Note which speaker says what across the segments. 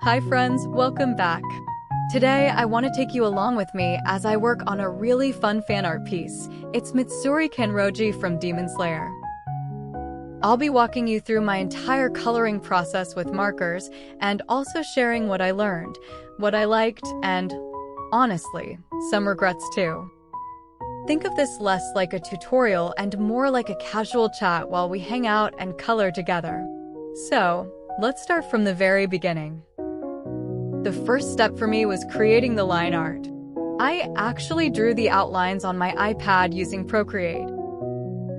Speaker 1: Hi friends, welcome back. Today, I want to take you along with me as I work on a really fun fan art piece. It's Mitsuri Kanroji from Demon Slayer. I'll be walking you through my entire coloring process with markers and also sharing what I learned, what I liked, and, honestly, some regrets too. Think of this less like a tutorial and more like a casual chat while we hang out and color together. So, let's start from the very beginning. The first step for me was creating the line art. I actually drew the outlines on my iPad using Procreate.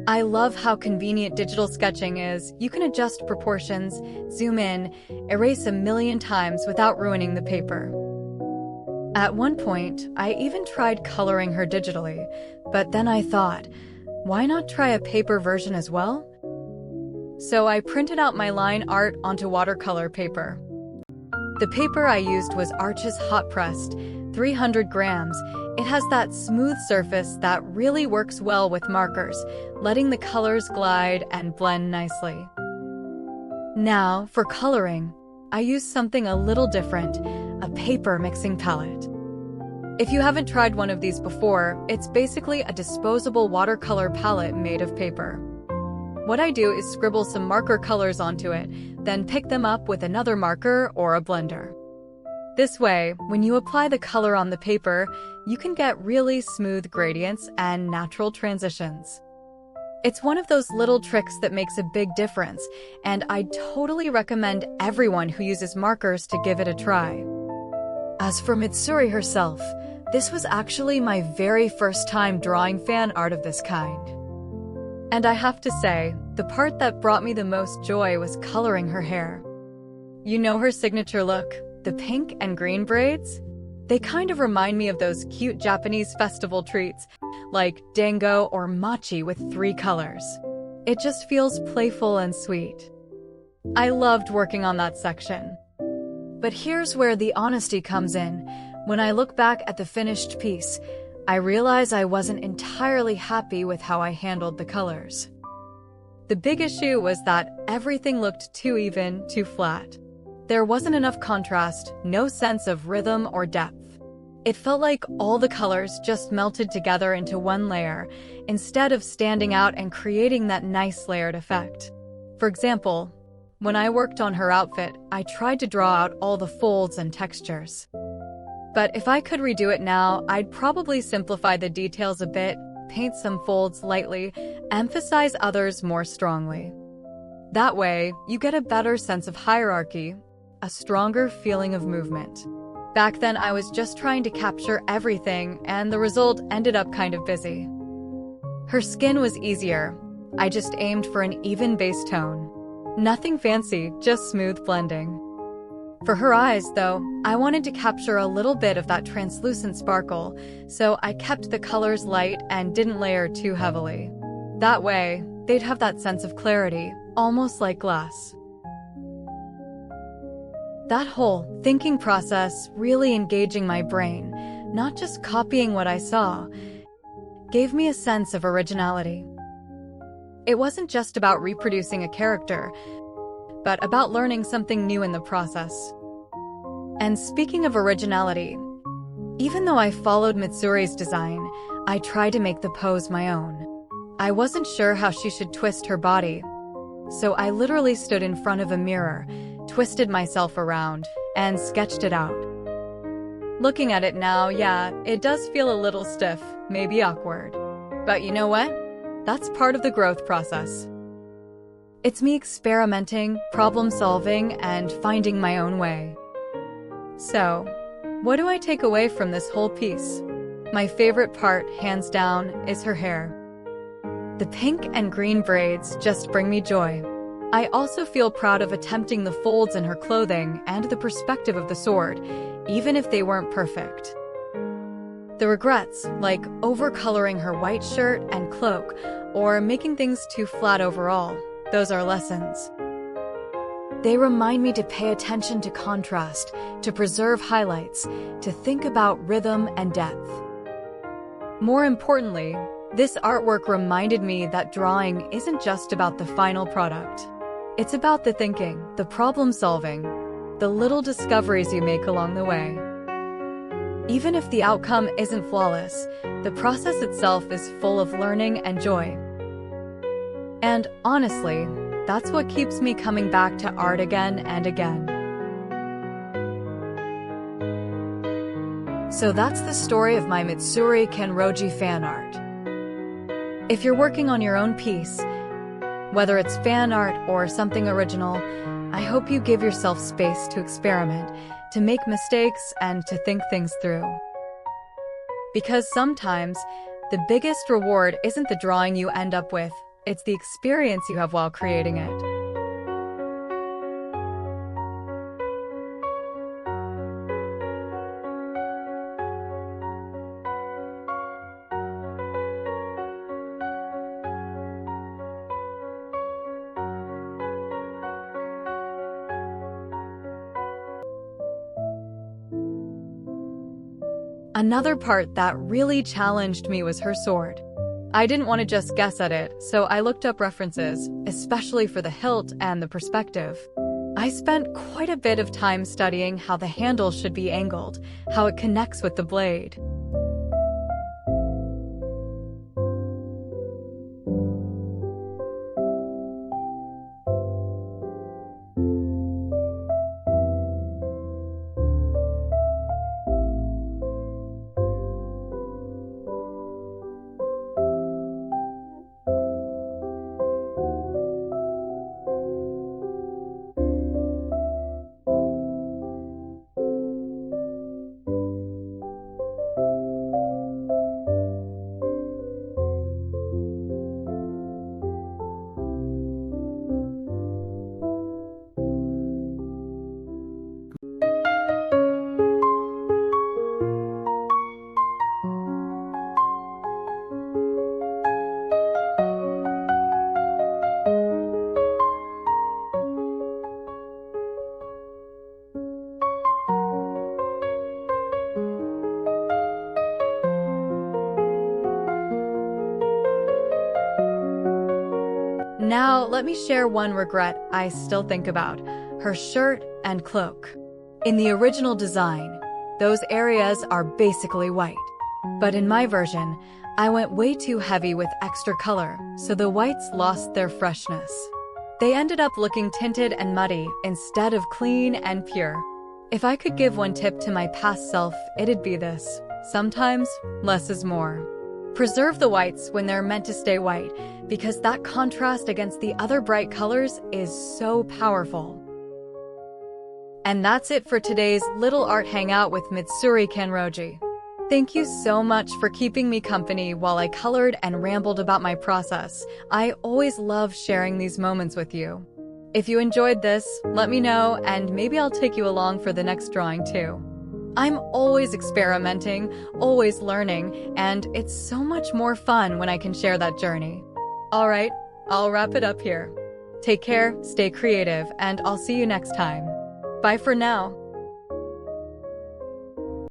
Speaker 1: I love how convenient digital sketching is. You can adjust proportions, zoom in, erase a million times without ruining the paper. At one point, I even tried coloring her digitally, but then I thought, why not try a paper version as well? So I printed out my line art onto watercolor paper. The paper I used was Arches hot pressed, 300 grams. It has that smooth surface that really works well with markers, letting the colors glide and blend nicely. Now, for coloring, I used something a little different, a paper mixing palette. If you haven't tried one of these before, it's basically a disposable watercolor palette made of paper. What I do is scribble some marker colors onto it, then pick them up with another marker or a blender. This way, when you apply the color on the paper, you can get really smooth gradients and natural transitions. It's one of those little tricks that makes a big difference, and I totally recommend everyone who uses markers to give it a try. As for Mitsuri herself, this was actually my very first time drawing fan art of this kind. And I have to say, the part that brought me the most joy was coloring her hair. You know her signature look, the pink and green braids? They kind of remind me of those cute Japanese festival treats, like dango or mochi with 3 colors. It just feels playful and sweet. I loved working on that section. But here's where the honesty comes in. When I look back at the finished piece, I realize I wasn't entirely happy with how I handled the colors. The big issue was that everything looked too even, too flat. There wasn't enough contrast, no sense of rhythm or depth. It felt like all the colors just melted together into one layer, instead of standing out and creating that nice layered effect. For example, when I worked on her outfit, I tried to draw out all the folds and textures. But if I could redo it now, I'd probably simplify the details a bit, paint some folds lightly, emphasize others more strongly. That way, you get a better sense of hierarchy, a stronger feeling of movement. Back then, I was just trying to capture everything, and the result ended up kind of busy. Her skin was easier. I just aimed for an even base tone. Nothing fancy, just smooth blending. For her eyes, though, I wanted to capture a little bit of that translucent sparkle, so I kept the colors light and didn't layer too heavily. That way, they'd have that sense of clarity, almost like glass. That whole thinking process, really engaging my brain, not just copying what I saw, gave me a sense of originality. It wasn't just about reproducing a character, but about learning something new in the process. And speaking of originality, even though I followed Mitsuri's design, I tried to make the pose my own. I wasn't sure how she should twist her body, so I literally stood in front of a mirror, twisted myself around, and sketched it out. Looking at it now, yeah, it does feel a little stiff, maybe awkward. But you know what? That's part of the growth process. It's me experimenting, problem-solving, and finding my own way. So, what do I take away from this whole piece? My favorite part, hands down, is her hair. The pink and green braids just bring me joy. I also feel proud of attempting the folds in her clothing and the perspective of the sword, even if they weren't perfect. The regrets, like overcoloring her white shirt and cloak, or making things too flat overall, those are lessons. They remind me to pay attention to contrast, to preserve highlights, to think about rhythm and depth. More importantly, this artwork reminded me that drawing isn't just about the final product. It's about the thinking, the problem-solving, the little discoveries you make along the way. Even if the outcome isn't flawless, the process itself is full of learning and joy. And honestly, that's what keeps me coming back to art again and again. So that's the story of my Mitsuri Kanroji fan art. If you're working on your own piece, whether it's fan art or something original, I hope you give yourself space to experiment, to make mistakes, and to think things through. Because sometimes, the biggest reward isn't the drawing you end up with, it's the experience you have while creating it. Another part that really challenged me was her sword. I didn't want to just guess at it, so I looked up references, especially for the hilt and the perspective. I spent quite a bit of time studying how the handle should be angled, how it connects with the blade. Now, let me share one regret I still think about: her shirt and cloak. In the original design, those areas are basically white. But in my version, I went way too heavy with extra color, so the whites lost their freshness. They ended up looking tinted and muddy instead of clean and pure. If I could give one tip to my past self, it'd be this: sometimes less is more. Preserve the whites when they're meant to stay white, because that contrast against the other bright colors is so powerful. And that's it for today's little art hangout with Mitsuri Kanroji. Thank you so much for keeping me company while I colored and rambled about my process. I always love sharing these moments with you. If you enjoyed this, let me know, and maybe I'll take you along for the next drawing too. I'm always experimenting, always learning, and it's so much more fun when I can share that journey. All right, I'll wrap it up here. Take care, stay creative, and I'll see you next time. Bye for now.